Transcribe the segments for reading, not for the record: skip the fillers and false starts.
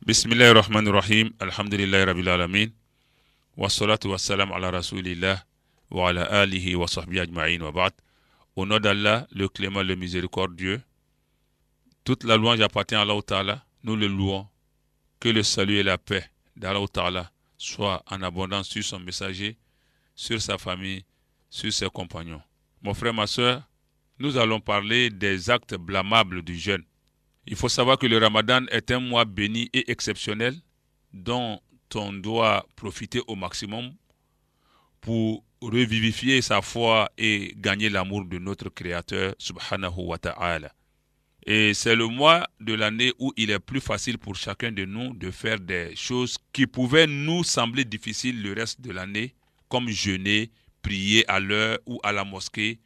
Bismillahirrahmanirrahim. Alhamdulillahi Rabbil Alamin. Wassalatu wassalam ala Rasulillah wa ala alihi wa sahbihi ajma'in wa ba'd. Au nom d'Allah, le clément, le miséricordieux, toute la louange appartient à Allah Ta'ala. Nous le louons. Que le salut et la paix d'Allah Ta'ala soient en abondance sur son messager, sur sa famille, sur ses compagnons. Mon frère, ma soeur, nous allons parler des actes blâmables du jeûne. Il faut savoir que le Ramadan est un mois béni et exceptionnel dont on doit profiter au maximum pour revivifier sa foi et gagner l'amour de notre Créateur subhanahu wa ta'ala. Et c'est le mois de l'année où il est plus facile pour chacun de nous de faire des choses qui pouvaient nous sembler difficiles le reste de l'année, comme jeûner, prier à l'heure ou à la mosquée.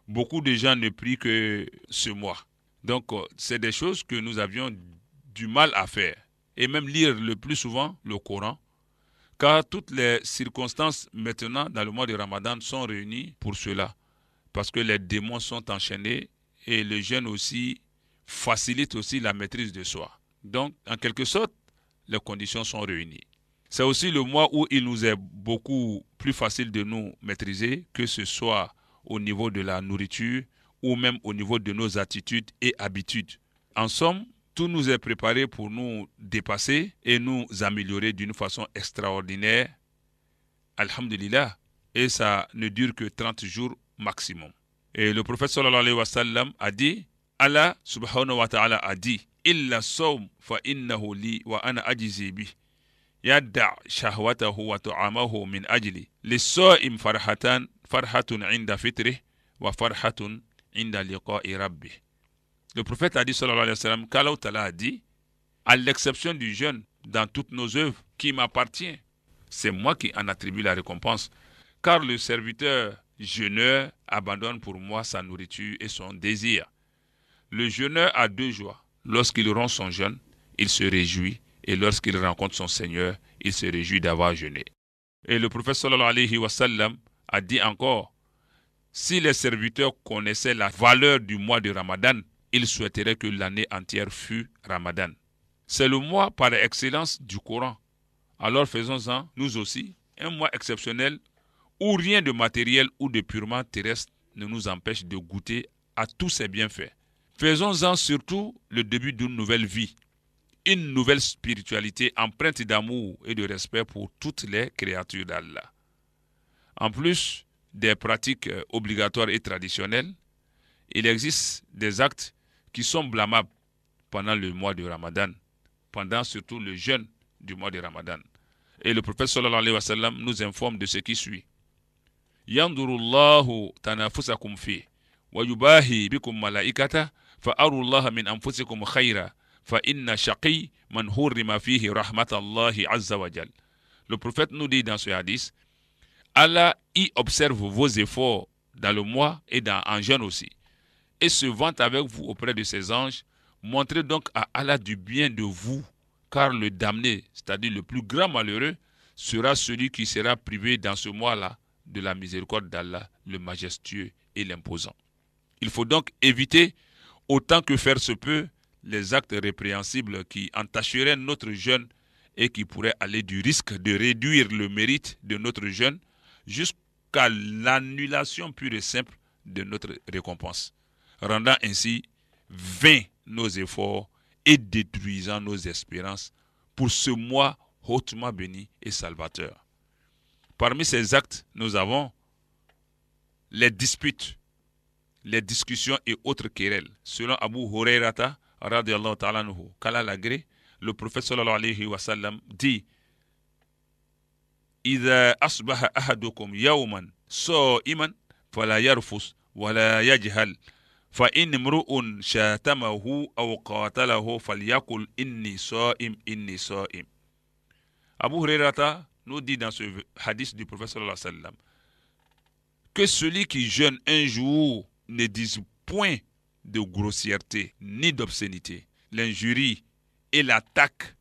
Beaucoup de gens ne prient que ce mois. Donc, c'est des choses que nous avions du mal à faire. Et même lire le plus souvent le Coran, car toutes les circonstances maintenant dans le mois de Ramadan sont réunies pour cela. Parce que les démons sont enchaînés et le jeûne aussi facilite aussi la maîtrise de soi. Donc, en quelque sorte, les conditions sont réunies. C'est aussi le mois où il nous est beaucoup plus facile de nous maîtriser, que ce soit au niveau de la nourriture, ou même au niveau de nos attitudes et habitudes. En somme, tout nous est préparé pour nous dépasser et nous améliorer d'une façon extraordinaire. Alhamdulillah. Et ça ne dure que 30 jours maximum. Et le prophète sallallahu alayhi wa sallam a dit, Allah subhanahu wa ta'ala a dit, Illa sawm fa innahu li wa ana ajizi bih. Yadda shahwatahu wa ta'amahu min ajli. Li sa'im farhatun inda fitrih wa farhatun inda liqa'i rabbih. Le prophète a dit, sallallahu alayhi wa sallam, qu'Allah Ta'ala a dit, à l'exception du jeûne dans toutes nos œuvres qui m'appartient, c'est moi qui en attribue la récompense. Car le serviteur jeûneur abandonne pour moi sa nourriture et son désir. Le jeûneur a deux joies. Lorsqu'il rompt son jeûne, il se réjouit, et lorsqu'il rencontre son Seigneur, il se réjouit d'avoir jeûné. Et le prophète sallallahu alayhi wa sallam a dit encore, si les serviteurs connaissaient la valeur du mois de Ramadan, ils souhaiteraient que l'année entière fût Ramadan. C'est le mois par excellence du Coran. Alors faisons-en, nous aussi, un mois exceptionnel où rien de matériel ou de purement terrestre ne nous empêche de goûter à tous ces bienfaits. Faisons-en surtout le début d'une nouvelle vie, une nouvelle spiritualité empreinte d'amour et de respect pour toutes les créatures d'Allah. En plus des pratiques obligatoires et traditionnelles, il existe des actes qui sont blâmables pendant le mois de Ramadan, pendant surtout le jeûne du mois de Ramadan. Et le prophète sallallahu alayhi wa sallam nous informe de ce qui suit. Yandurullahu tanafusakum fi wa yubahi bikum malaikata fa arullaha min anfusikum khayra fa inna shaqi man hurrima fihi rahmatallahi azza wa jal. Le prophète nous dit dans ce hadith, Allah y observe vos efforts dans le mois et en jeûne aussi, et se vante avec vous auprès de ses anges. Montrez donc à Allah du bien de vous, car le damné, c'est-à-dire le plus grand malheureux, sera celui qui sera privé dans ce mois-là de la miséricorde d'Allah, le majestueux et l'imposant. Il faut donc éviter, autant que faire se peut, les actes répréhensibles qui entacheraient notre jeûne et qui pourraient aller du risque de réduire le mérite de notre jeûne jusqu'à l'annulation pure et simple de notre récompense, rendant ainsi vains nos efforts et détruisant nos espérances pour ce mois hautement béni et salvateur. Parmi ces actes, nous avons les disputes, les discussions et autres querelles. Selon Abu Hurayrata, radiyallahu ta'ala anhu, qu'Allah l'agrée, le prophète sallallahu alayhi wa sallam dit, إذا أصبح أحدكم يوما صائما فلا يرفث ولا يجهل فإن امرؤ شاتمه أو قاتله فليقل إني صائم. Abu Hurayrata nous dit dans ce hadith du prophète sallallahu alayhi wa sallam que celui qui jeûne un jour ne dise point de grossièreté ni d'obscénité, l'injurie et l'attaque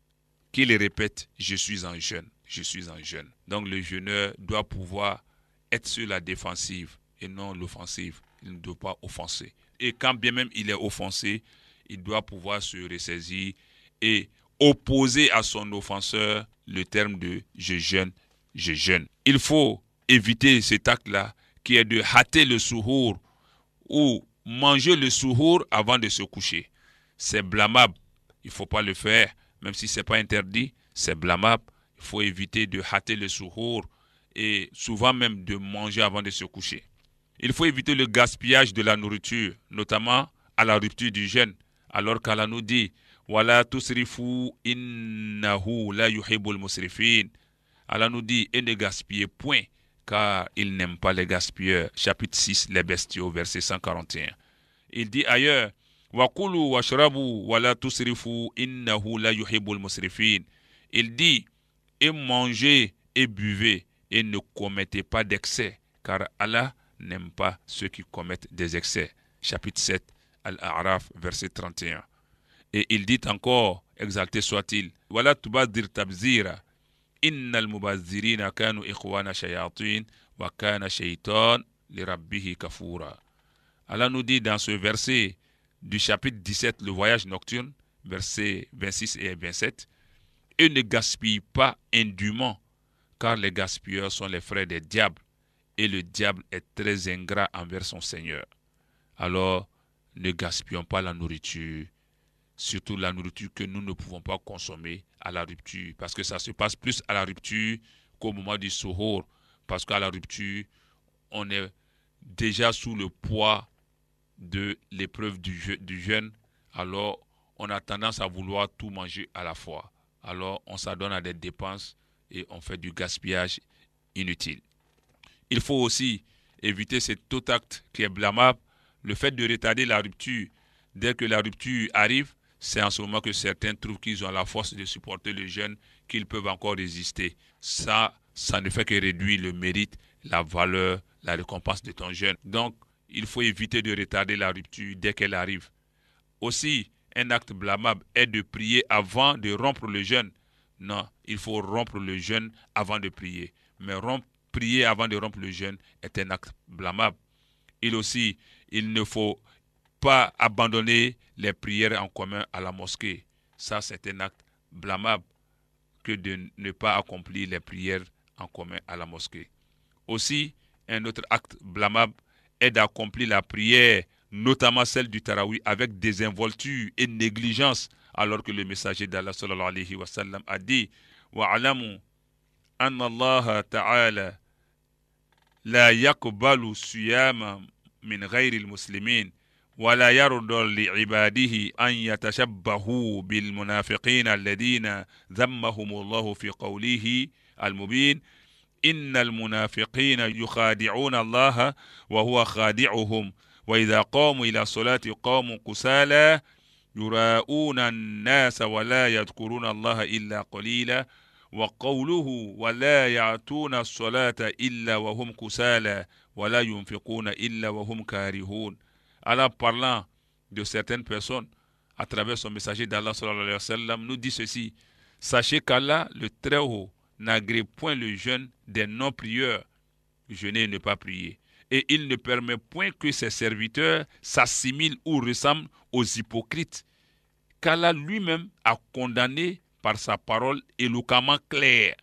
qu'il répète, je suis en jeûne. Je suis en jeûne. Donc le jeûneur doit pouvoir être sur la défensive et non l'offensive. Il ne doit pas offenser. Et quand bien même il est offensé, il doit pouvoir se ressaisir et opposer à son offenseur le terme de je jeûne, je jeûne. Il faut éviter cet acte-là qui est de hâter le suhour ou manger le suhour avant de se coucher. C'est blâmable. Il ne faut pas le faire. Même si ce n'est pas interdit, c'est blâmable. Il faut éviter de hâter le suhour et souvent même de manger avant de se coucher. Il faut éviter le gaspillage de la nourriture, notamment à la rupture du jeûne. Alors qu'Allah nous dit « Wala tusrifu innahu la yuhibbul musrifin » Allah nous dit « Et ne gaspillez point, car il n'aime pas les gaspilleurs. » Chapitre 6, les bestiaux, verset 141. Il dit ailleurs « Wakulu washrabu wala tusrifu innahu la yuhibbul musrifin » Il dit « Et mangez et buvez, et ne commettez pas d'excès, car Allah n'aime pas ceux qui commettent des excès. » Chapitre 7, Al-A'raf, verset 31. Et il dit encore, exalté soit-il, « Wala tubadir tabzira, innal mubazzirina kanu ikhwana shayatin, wa kana shaytan li rabbihi kafura. » Allah nous dit dans ce verset du chapitre 17, le voyage nocturne, versets 26 et 27, « Et ne gaspille pas indûment, car les gaspilleurs sont les frères des diables, et le diable est très ingrat envers son Seigneur. » Alors, ne gaspillons pas la nourriture, surtout la nourriture que nous ne pouvons pas consommer à la rupture, parce que ça se passe plus à la rupture qu'au moment du suhour, parce qu'à la rupture, on est déjà sous le poids de l'épreuve du jeûne, alors on a tendance à vouloir tout manger à la fois. Alors on s'adonne à des dépenses et on fait du gaspillage inutile. Il faut aussi éviter cet autre acte qui est blâmable, le fait de retarder la rupture. Dès que la rupture arrive, c'est en ce moment que certains trouvent qu'ils ont la force de supporter le jeûne, qu'ils peuvent encore résister. Ça ne fait que réduire le mérite, la valeur, la récompense de ton jeûne. Donc, il faut éviter de retarder la rupture dès qu'elle arrive. Aussi, un acte blâmable est de prier avant de rompre le jeûne. Non, il faut rompre le jeûne avant de prier. Mais prier avant de rompre le jeûne est un acte blâmable. Il ne faut pas abandonner les prières en commun à la mosquée. Ça, c'est un acte blâmable que de ne pas accomplir les prières en commun à la mosquée. Aussi, un autre acte blâmable est d'accomplir la prière, notamment celle du Tarawi, avec désinvolture et négligence, alors que le messager d'Allah sallallahu alayhi wa sallam a dit « Wa'alamu anna Allah ta'ala la yakbalu siyama min ghayri al-muslimin wa la yarda li'ibadihi an yatashabbahu bil munafiqin alladhina dhammahum Allah fi qawlihi al-mubin إن المنافقين يخادعون الله وهو خادعهم وإذا قاموا إلى الصلاة قاموا كسالى يراءون الناس ولا يذكرون الله إلا قليلا وقوله ولا يأتون الصلاة إلا وهم كسالى ولا ينفقون إلا وهم كارهون. Alors parlant de certaines personnes à travers son messager d'Allah sallallahu alayhi wa sallam nous dit ceci: sachez qu'Allah le Très-Haut n'agrée point le jeûne des non-prieurs, jeûner et ne pas prier. Et il ne permet point que ses serviteurs s'assimilent ou ressemblent aux hypocrites, qu'Allah lui-même a condamné par sa parole éloquemment claire,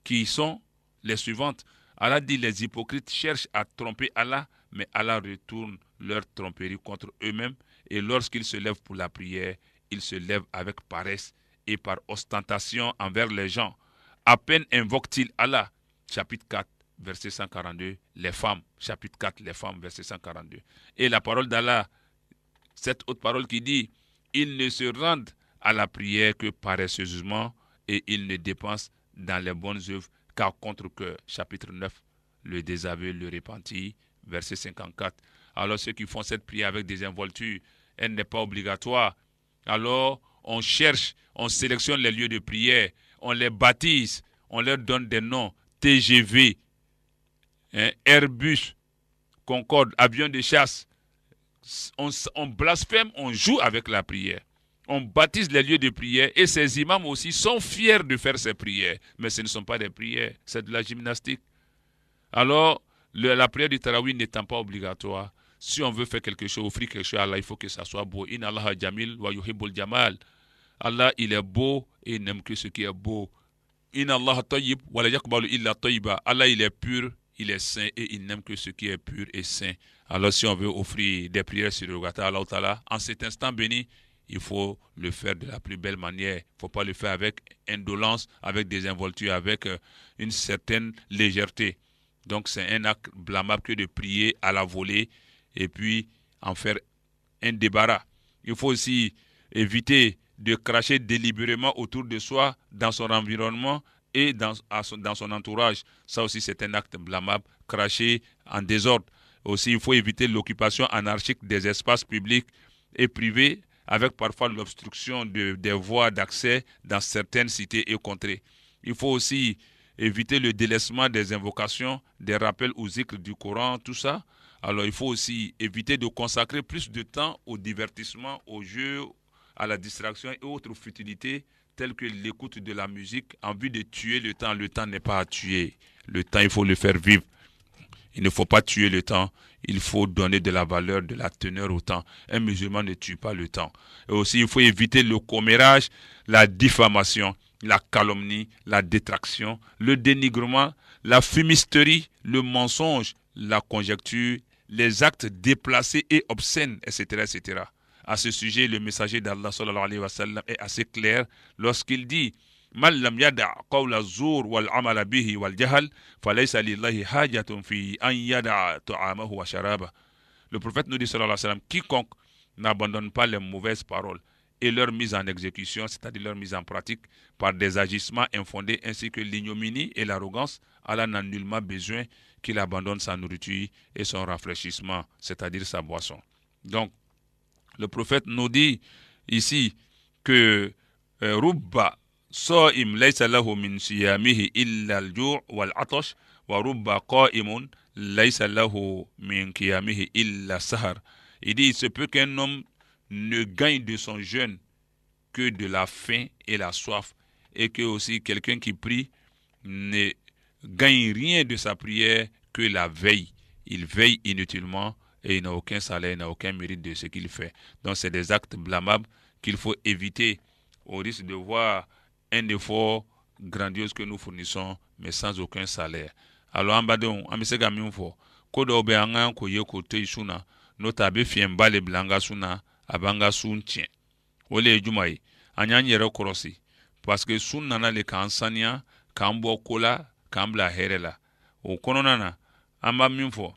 qui sont les suivantes. Allah dit: les hypocrites cherchent à tromper Allah, mais Allah retourne leur tromperie contre eux-mêmes, et lorsqu'ils se lèvent pour la prière, ils se lèvent avec paresse et par ostentation envers les gens. À peine invoque-t-il Allah. Chapitre 4, verset 142, les femmes. Chapitre 4, les femmes, verset 142. Et la parole d'Allah, cette autre parole qui dit: ils ne se rendent à la prière que paresseusement et ils ne dépensent dans les bonnes œuvres qu'à contre-cœur. Chapitre 9, le désaveu, le repenti, verset 54. Alors ceux qui font cette prière avec des involtures, elle n'est pas obligatoire. Alors on cherche, on sélectionne les lieux de prière, on les baptise, on leur donne des noms, TGV, Airbus, Concorde, avion de chasse. On blasphème, on joue avec la prière. On baptise les lieux de prière et ces imams aussi sont fiers de faire ces prières. Mais ce ne sont pas des prières, c'est de la gymnastique. Alors, la prière du Tarawih n'étant pas obligatoire, si on veut faire quelque chose, offrir quelque chose à Allah, il faut que ça soit beau. Inna Allah jamil wa yuhibbul jamal. Allah, il est beau et il n'aime que ce qui est beau. Inna Allah tayyib wa la yaqbalu illa tayyiba. Allah, il est pur, il est saint et il n'aime que ce qui est pur et saint. Alors, si on veut offrir des prières surrogatoires à Allah Ta'ala, en cet instant béni, il faut le faire de la plus belle manière. Il ne faut pas le faire avec indolence, avec désinvolture, avec une certaine légèreté. Donc, c'est un acte blâmable que de prier à la volée et puis en faire un débarras. Il faut aussi éviter de cracher délibérément autour de soi, dans son environnement et dans son entourage. Ça aussi, c'est un acte blâmable. Cracher en désordre. Aussi, il faut éviter l'occupation anarchique des espaces publics et privés, avec parfois l'obstruction des voies d'accès dans certaines cités et contrées. Il faut aussi éviter le délaissement des invocations, des rappels aux zikr du Coran, tout ça. Alors, il faut aussi éviter de consacrer plus de temps au divertissement, aux jeux, à la distraction et autres futilités telles que l'écoute de la musique en vue de tuer le temps. Le temps n'est pas à tuer. Le temps, il faut le faire vivre. Il ne faut pas tuer le temps. Il faut donner de la valeur, de la teneur au temps. Un musulman ne tue pas le temps. Et aussi, il faut éviter le commérage, la diffamation, la calomnie, la détraction, le dénigrement, la fumisterie, le mensonge, la conjecture, les actes déplacés et obscènes, etc., etc. À ce sujet, le messager d'Allah sallallahu alayhi wa sallam est assez clair lorsqu'il dit Man lam yada' qawla zur wal amala bihi wal jahal falaysa lillahi hajatun fi an yada'a ta'amahu wa sharaba. Le prophète nous dit sallallahu alayhi wa sallam, quiconque n'abandonne pas les mauvaises paroles et leur mise en exécution, c'est-à-dire leur mise en pratique par des agissements infondés ainsi que l'ignominie et l'arrogance, Allah n'a nullement besoin qu'il abandonne sa nourriture et son rafraîchissement, c'est-à-dire sa boisson. Donc, le prophète nous dit ici que Rubba Sa'im laysa lahu min siyamihi illa al-ju' wal-'atash wa rubba qa'imun laysa lahu min qiyamihi illa sahar. Il dit il se peut qu'un homme ne gagne de son jeûne que de la faim et la soif, et que aussi quelqu'un qui prie ne gagne rien de sa prière que la veille. Il veille inutilement et il n'a aucun salaire, il n'a aucun mérite de ce qu'il fait. Donc c'est des actes blâmables qu'il faut éviter au risque de voir un effort grandiose que nous fournissons mais sans aucun salaire. Alors en bas de on a sega min fo ko do be anga ko ye ko te suna no tabe fien bale blanga suna abanga sun tien ole jumai anya nyere korosi parce que sunna na le kansania kambo kola kambla herela o konona na amba min fo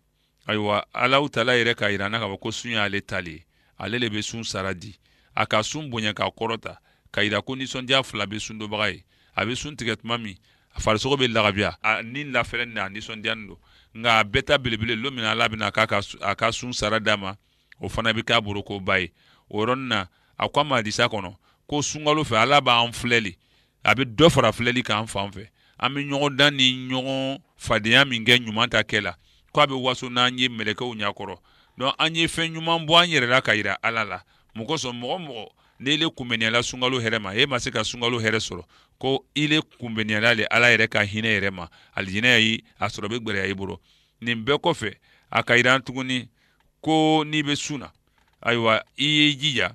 aywa ala utala yere ka irana ka ko sunya ale tali ale le be sun saradi aka sun bonya ka korota ka ira ko ni sondia fla be sun do bagay abe sun tiget mami farso be lagabia ni la feren na ni sondiando nga beta belebele lo mina labina aka sun saradama o fana be ka boroko bay o ronna akwa madisa kono ko sungalo fe ala ba anfleli abe do fara fleli ka anfanfe ami nyogo dani nyogo fadeya minge nyumanta kela ko abe waso na nye meleke o nyakoro don anye fe nyuman bo anyere la kaira alala muko so mo nele kumbeniala sungalo herema e masika sungalo here soro ko ile kumbeniala le ala yere ka hine herema aljine yi asorobe gbere yi buro nimbe ko fe akaira tuguni ko ni be suna aywa iye jija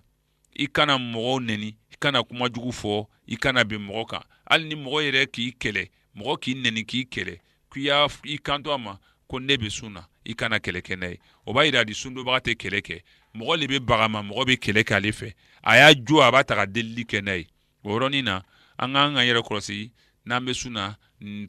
ikana mo neni ikana kuma jugu fo ikana be mo kan al ni mo yere ki kele mo ki neni ki kele kuya ikanto ama ko nebe suna ikana kele kenai o ba ira di sundo ba te kele ke mo le be bagama mo be kele ka le fe aya jo abata ka deli kenai oroni na anga yere krosi na be suna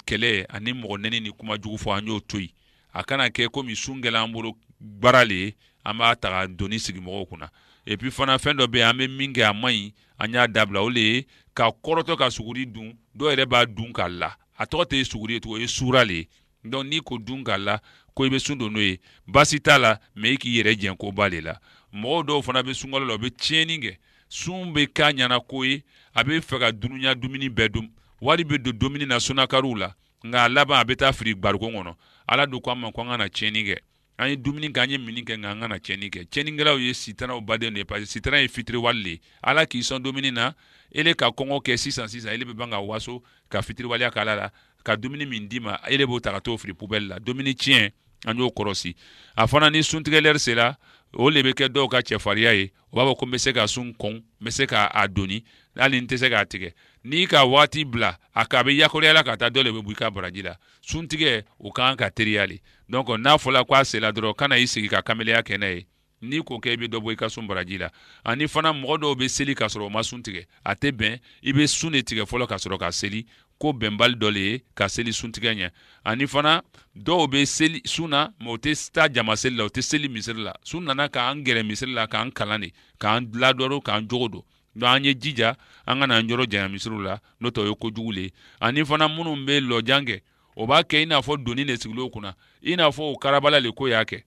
kele ani mo neni ni kuma jugu fo anyo toyi akana ke ko mi sungela mburu barale ama ta doni sigi mo kuna et puis fana fendo be ame minge amai anya dabla ole ka koroto ka suguri dun do ere ba dun kala atote suguri to e surale donc ni ko dun kala ko be sundo noye basitala me ki yere jen ko balela mo do fana be sungalo lo be tieninge sumbe kanya na koyi abe fega dununya dumini bedum wari be do domini na sona karula nga laba abeta fri barko ngono ala do kwa man kwa na tieninge ani dumini ganye minike nga na tieninge tieningela ye sitana obade ne pas sitana e fitri walle ala ki son domini na ele ka kongo ke 606 ele be banga waso ka fitri walle akala ka domini mindima ele bo takato fri poubelle la domini tien anyo korosi afana ni suntigeler sela o le be kɛ dɔw ka cɛfariya ye o b'a fɔ ko n bɛ se ka sun kɔn n bɛ se ka a doni hali n tɛ se k'a tigɛ n'i ka waati bila a ka bɛ yakɔrɔya la ka taa dɔ le bɛ bɔ i ka baraji la suntigɛ o kan ka teriya le donc n'a fɔla ko a sela dɔrɔn kana i sigi ka kameleya kɛ n'a ye n'i ko kɛ i bɛ dɔ bɔ i ka sun baraji la ani fana mɔgɔ dɔw bɛ seli ka sɔrɔ o ma sun tigɛ a tɛ bɛn i bɛ sun de tigɛ fɔlɔ ka sɔrɔ ka seli ko bɛnbali dɔ le ye ka seli suntigɛ ɲɛ ani fana dɔw bɛ seli sun na mɛ o tɛ taa jama seli la o tɛ seli misiri la sun nana k'an gɛrɛ misiri la k'an kalan de k'an ladɔrɔ k'an jogo don donc an ye jija an kana an yɔrɔ janya misiriw la n'o tɛ o ye kojugu le ye ani fana minnu bɛ lɔjan kɛ o b'a kɛ i n'a fɔ doni de sigilen o kunna i n'a fɔ o karabala le ko y'a kɛ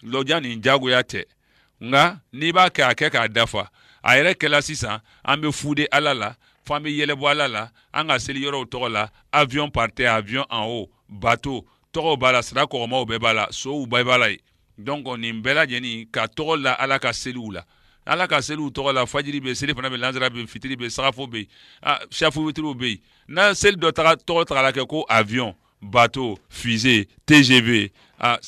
lɔjan nin jagoya tɛ nka n'i b'a kɛ a kɛ k'a dafa a yɛrɛ kɛla sisan an bɛ fude ala la fo an bɛ yɛlɛbɔ ala la an ka seli yɔrɔw tɔgɔ la avion par terre avion en haut bateau tɔgɔw b'a la sira kɔgɔmaw bɛɛ b'a la sow bɛɛ b'a la yen donc nin bɛɛ lajɛlen ka tɔgɔ la ala ka seliw la ala ka seliw tɔgɔ la fajiri bɛ seli fana bɛ lansara bɛ fitiri bɛ sagafo bɛ yen safu witiriw bɛ yen n'a seli dɔ tɔgɔ tagala kɛ ko avion bateau fusée TGV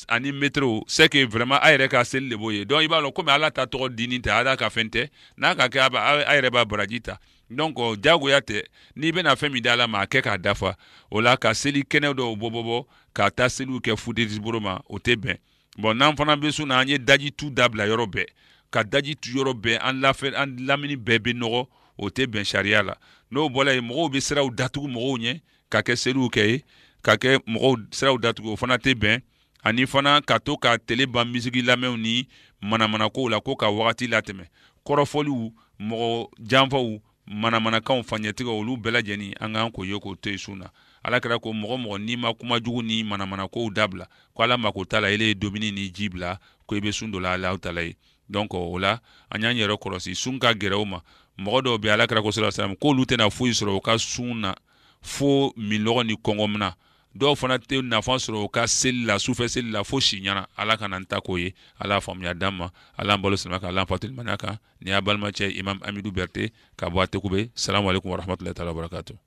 ani métro c'est que vraiment a yɛrɛ ka seli de b'o ye donc i b'a dɔn komi ala ta tɔgɔ dini tɛ ala ka fɛn tɛ n'a ka kɛ a yɛrɛ b'a baraji ta donc jagoya tɛ n'i bɛna fɛn min di ala ma a kɛ k'a dafa o la ka seli kɛnɛ dɔw bɔ ka taa seliw kɛ fudelisiboro ma o tɛ bɛn bon n'an fana bɛ sun na an ye daji tu dabila yɔrɔ bɛɛ ka daji tu yɔrɔ bɛɛ an lamini bɛɛ bɛ nɔgɔ o tɛ bɛn sariya la n'o bɔra yen mɔgɔw bɛ siraw datugu mɔgɔw ɲɛ ka kɛ seliw kɛ ye ka kɛ mɔgɔw siraw datugu o fana tɛ bɛn ani fana ka to ka tele ban misigi lamɛnw ni manamanakow la ko ka wagati latɛmɛ kɔrɔfɔliw mɔgɔ janfaw manamanakanw faɲɛtigɛw olu bɛɛ lajɛlen an k'an ko ye k'o to yen sun na ala kɛra ko mɔgɔ n'i ma kuma jugu ni manamanakow dabila ko ala mako t'a la ele ye domini ni ji bila ko i bɛ sun dɔ la ala tala ye donc o la an y'an yɛrɛ kɔlɔsi sun ka gɛrɛ o ma mɔgɔ dɔw bɛ ala kɛra ko sala salam k'olu tɛna foyi sɔrɔ u ka sun na fo minɔgɔ ni kɔngɔ mina dɔw fana tɛ nafa sɔrɔ u ka seli la sufɛ seli la fo si ɲɛna ala kana n ta k'o ye ala faamuya d'an ma ala an balo silamɛ kan ala an fatilimaniya kan ni y'a balimacɛ imam Amidou Berté ka bɔ Atekube salamu aleykum wa rahmatulahi taala wa barakatuh